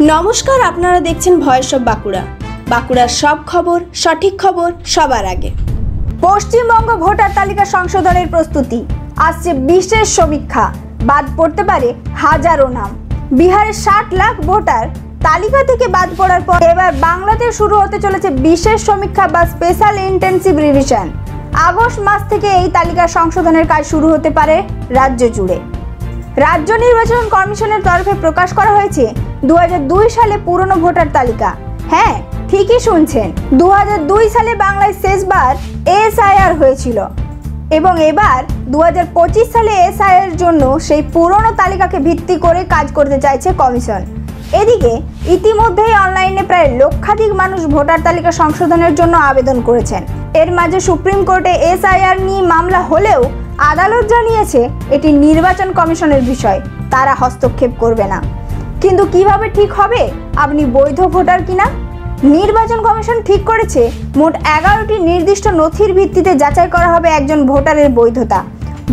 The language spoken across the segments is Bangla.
नमस्कार, आपनारा देखছেন ভয়েস অফ বাঁকুড়া। বাঁকুড়ার সব খবর, সঠিক খবর সবার আগে। পশ্চিমবঙ্গ ভোটার তালিকা সংশোধনের প্রস্তুতি, আসছে বিশেষ সমীক্ষা, বাদ পড়তে পারে হাজারো নাম। বিহারের 60 লাখ ভোটার তালিকা থেকে বাদ পড়ার পর এবার বাংলাতে শুরু হতে চলেছে বিশেষ সমীক্ষা বা স্পেশাল ইন্টেন্সিভ রিভিশন। আগস্ট মাস থেকে এই তালিকা সংশোধনের কাজ শুরু হতে পারে রাজ্য জুড়ে। রাজ্য নির্বাচন কমিশনের তরফে প্রকাশ করা হয়েছে 2002 সালে পুরনো ভোটার তালিকা। হ্যাঁ, ঠিকই শুনছেন, 2002 সালে বাংলায় শেষবার এসআইআর হয়েছিল এবং এবার 2025 সালে এসআইআর জন্য সেই পুরনো তালিকাকে ভিত্তি করে কাজ করতে চাইছে কমিশন। এদিকে ইতিমধ্যেই অনলাইনে প্রায় লক্ষাধিক মানুষ ভোটার তালিকা সংশোধনের জন্য আবেদন করেছেন। এর মাঝে সুপ্রিম কোর্টে এসআইআর নিয়ে মামলা হলেও আদালত জানিয়েছে এটি নির্বাচন কমিশনের বিষয়, তারা হস্তক্ষেপ করবে না। কিন্তু কিভাবে ঠিক হবে আপনি বৈধ ভোটার কিনা? নির্বাচন কমিশন ঠিক করেছে মোট 11টি নির্দিষ্ট নথির ভিত্তিতে যাচাই করা হবে একজন ভোটারের বৈধতা।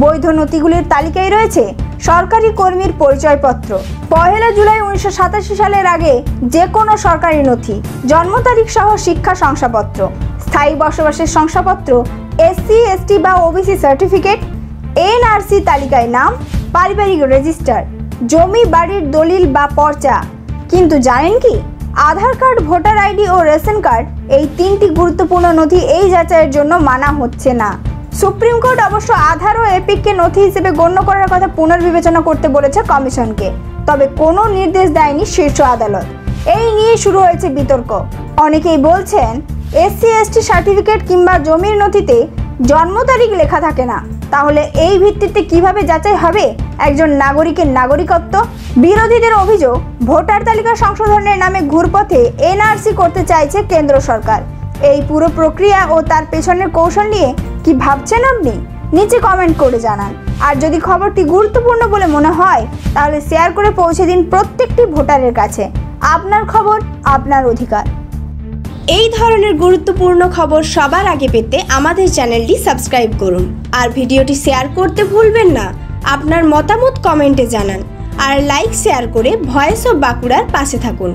বৈধ নথিগুলির তালিকায় রয়েছে সরকারি কর্মীর পরিচয়পত্র, 1 জুলাই 1987 সালের আগে যে কোনো সরকারি নথি, জন্ম তারিখ সহ শিক্ষা শংসাপত্র, স্থায়ী বসবাসের শংসাপত্র, এসসি এসটি বা ওবিসি সার্টিফিকেট, এনআরসি তালিকায় নাম, পারিবারিক রেজিস্টার, জমি বাড়ির দলিল বা পর্চা। কিন্তু জানেন কি, আধার কার্ড, ভোটার আইডি ও রেশন কার্ড, এই 3টি গুরুত্বপূর্ণ নথি এই যাচাইয়ের জন্য মানা হচ্ছে না। সুপ্রিম কোর্ট অবশ্য আধার ও এপিককে নথি হিসেবে গণ্য করার কথা পুনর্বিবেচনা করতে বলেছে কমিশনকে, তবে কোনো নির্দেশ দেয়নি শীর্ষ আদালত। এই নিয়ে শুরু হয়েছে বিতর্ক। অনেকেই বলছেন এসসি এসটি সার্টিফিকেট কিংবা জমির নথিতে জন্ম তারিখ লেখা থাকে না, তাহলে এই ভিত্তিতে কিভাবে যাচাই হবে একজন নাগরিকের নাগরিকত্ব? বিরোধীদের অভিযোগ, ভোটার তালিকা সংশোধনের নামে ঘুরপথে এনআরসি করতে চাইছে কেন্দ্র সরকার। এই পুরো প্রক্রিয়া ও তার পেছনের কৌশল নিয়ে কি ভাবছেন আপনি? নিচে কমেন্ট করে জানান। আর যদি খবরটি গুরুত্বপূর্ণ বলে মনে হয় তাহলে শেয়ার করে পৌঁছে দিন প্রত্যেকটি ভোটারের কাছে। আপনার খবর, আপনার অধিকার। এই ধরনের গুরুত্বপূর্ণ খবর সবার আগে পেতে আমাদের চ্যানেলটি সাবস্ক্রাইব করুন আর ভিডিওটি শেয়ার করতে ভুলবেন না। আপনার মতামত কমেন্টে জানান আর লাইক শেয়ার করে ভয়েস অফ বাঁকুড়ার পাশে থাকুন।